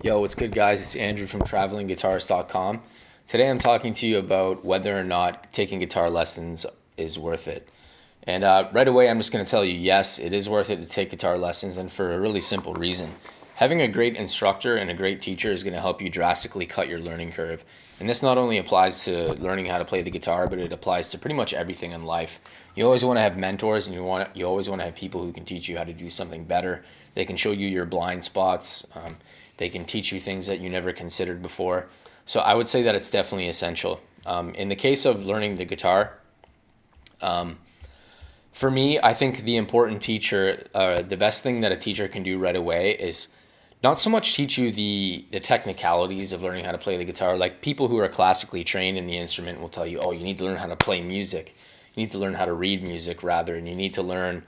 Yo, what's good, guys? It's Andrew from travelingguitarist.com. Today I'm talking to you about whether or not taking guitar lessons is worth it. And right away, I'm just going to tell you, yes, it is worth it to take guitar lessons, and for a really simple reason. Having a great instructor and a great teacher is going to help you drastically cut your learning curve. And this not only applies to learning how to play the guitar, but it applies to pretty much everything in life. You always want to have mentors, and you always want to have people who can teach you how to do something better. They can show you your blind spots. They can teach you things that you never considered before. So I would say that it's definitely essential. In the case of learning the guitar, for me, I think the important teacher, the best thing that a teacher can do right away is not so much teach you the technicalities of learning how to play the guitar. Like people who are classically trained in the instrument will tell you, oh, you need to learn how to play music. You need to learn how to read music rather, and you need to learn,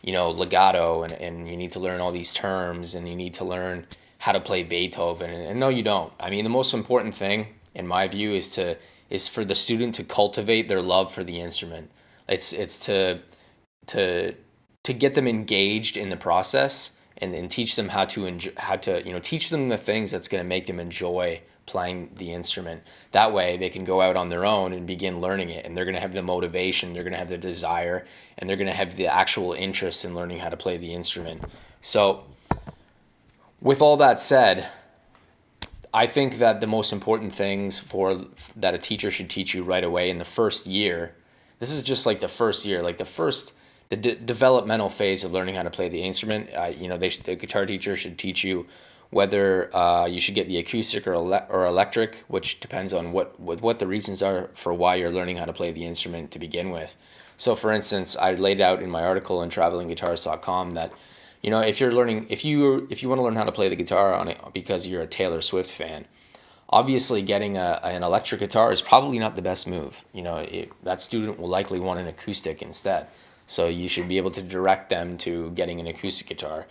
legato, and you need to learn all these terms, and you need to learn how to play Beethoven. And no, you don't. I mean, the most important thing, in my view, is for the student to cultivate their love for the instrument. It's to get them engaged in the process, and teach them how to teach them the things that's going to make them enjoy playing the instrument. That way they can go out on their own and begin learning it, and they're going to have the motivation, they're going to have the desire, and they're going to have the actual interest in learning how to play the instrument. So with all that said, I think that the most important things that a teacher should teach you right away in the first year, this is just like the first year, like the developmental phase of learning how to play the instrument. The guitar teacher should teach you whether you should get the acoustic or electric, which depends on what the reasons are for why you're learning how to play the instrument to begin with. So, for instance, I laid out in my article on travelingguitarist.com that if you want to learn how to play the guitar on it because you're a Taylor Swift fan, obviously getting an electric guitar is probably not the best move. That student will likely want an acoustic instead. So you should be able to direct them to getting an acoustic guitar.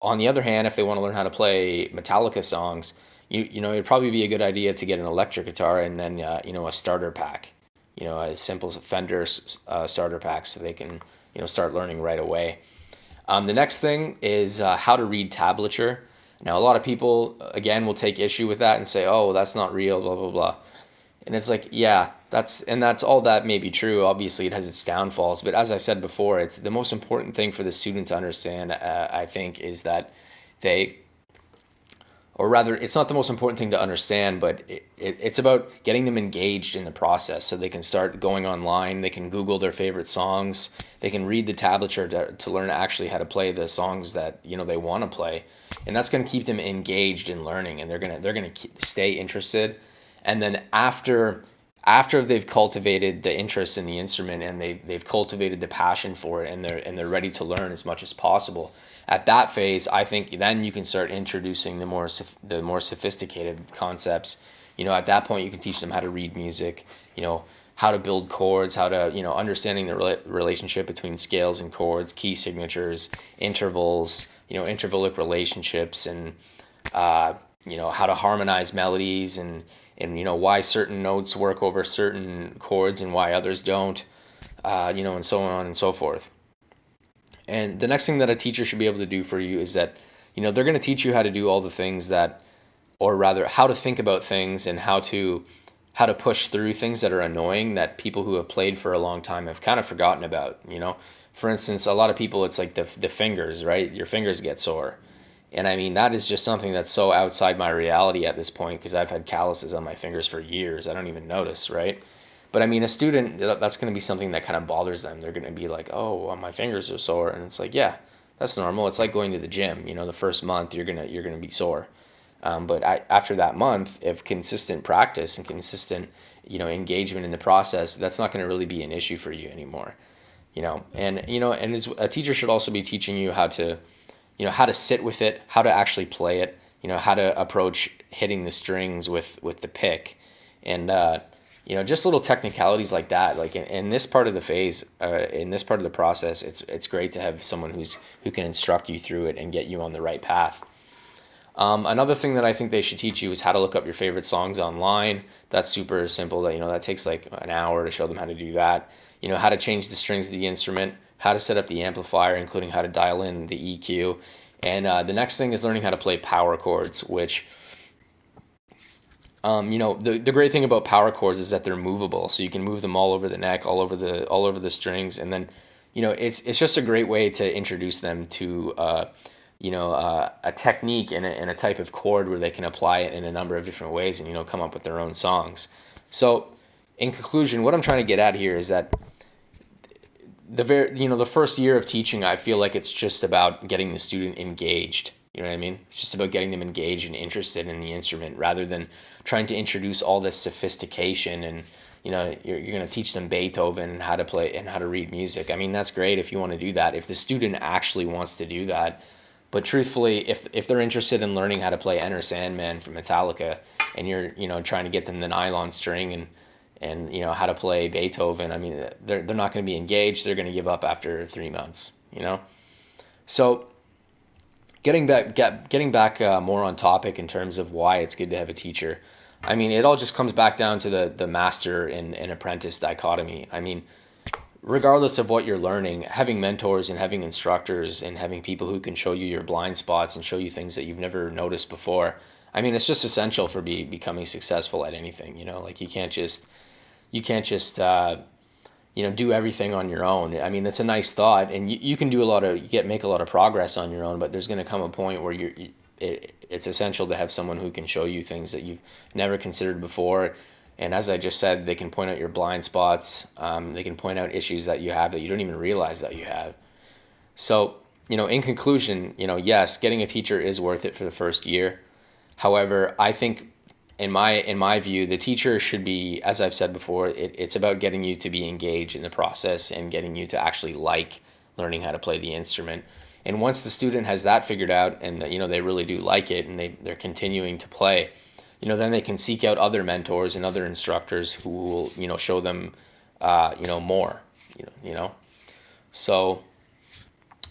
On the other hand, if they want to learn how to play Metallica songs, it'd probably be a good idea to get an electric guitar and then a starter pack, a simple Fender starter pack, so they can start learning right away. The next thing is how to read tablature. Now, a lot of people, again, will take issue with that and say, oh, that's not real, blah, blah, blah. And it's like, yeah, that's all that may be true. Obviously, it has its downfalls. But as I said before, it's the most important thing for the student to understand, I think, is that they, or rather, it's not the most important thing to understand, but it's about getting them engaged in the process so they can start going online. They can Google their favorite songs. They can read the tablature to learn actually how to play the songs that they want to play, and that's going to keep them engaged in learning, and they're gonna stay interested. And then after they've cultivated the interest in the instrument, and they've cultivated the passion for it, and they're ready to learn as much as possible, at that phase, I think then you can start introducing the more sophisticated concepts. At that point, you can teach them how to read music, how to build chords, how to, understanding the relationship between scales and chords, key signatures, intervals, intervallic relationships, and how to harmonize melodies, and why certain notes work over certain chords and why others don't, and so on and so forth. And the next thing that a teacher should be able to do for you is that, they're going to teach you how to do all the things that, or rather, how to think about things, and how to push through things that are annoying that people who have played for a long time have kind of forgotten about. For instance, a lot of people, it's like the fingers, right? Your fingers get sore. And I mean, that is just something that's so outside my reality at this point, because I've had calluses on my fingers for years. I don't even notice, right? But I mean, a student, that's going to be something that kind of bothers them. They're going to be like, oh, well, my fingers are sore. And it's like, yeah, that's normal. It's like going to the gym. The first month you're going to be sore. But after that month of consistent practice and consistent, engagement in the process, that's not going to really be an issue for you anymore. A teacher should also be teaching you how to sit with it, how to actually play it, how to approach hitting the strings with the pick, and just little technicalities like that. Like in this part of the phase, in this part of the process, it's great to have someone who can instruct you through it and get you on the right path. Another thing that I think they should teach you is how to look up your favorite songs online. That's super simple. That takes like an hour to show them how to do that. How to change the strings of the instrument, how to set up the amplifier, including how to dial in the EQ, And the next thing is learning how to play power chords, which, the great thing about power chords is that they're movable, so you can move them all over the neck, all over the strings, and then, it's just a great way to introduce them to, a technique and a type of chord where they can apply it in a number of different ways and, come up with their own songs. So, in conclusion, what I'm trying to get at here is that the first year of teaching, I feel like it's just about getting the student engaged. You know what I mean? It's just about getting them engaged and interested in the instrument rather than trying to introduce all this sophistication and, you're going to teach them Beethoven and how to play and how to read music. I mean, that's great if you want to do that, if the student actually wants to do that. But truthfully, if they're interested in learning how to play Enter Sandman from Metallica, and you're, trying to get them the nylon string and how to play Beethoven, I mean, they're not going to be engaged. They're going to give up after 3 months. So getting back more on topic in terms of why it's good to have a teacher. I mean, it all just comes back down to the master and apprentice dichotomy. I mean, regardless of what you're learning, having mentors and having instructors and having people who can show you your blind spots and show you things that you've never noticed before, I mean, it's just essential for becoming successful at anything. Like you can't just do everything on your own. I mean, that's a nice thought, and you can do make a lot of progress on your own, but there's going to come a point where it's essential to have someone who can show you things that you've never considered before. And as I just said, they can point out your blind spots. They can point out issues that you have that you don't even realize that you have. So, in conclusion, yes, getting a teacher is worth it for the first year. However, I think in my view, the teacher should be, as I've said before, it's about getting you to be engaged in the process and getting you to actually like learning how to play the instrument. And once the student has that figured out and they really do like it and they're continuing to play, then they can seek out other mentors and other instructors who will show them more. So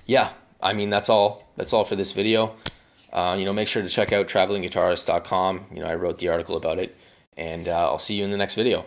yeah, I mean, that's all for this video. Make sure to check out travelingguitarist.com. I wrote the article about it, and I'll see you in the next video.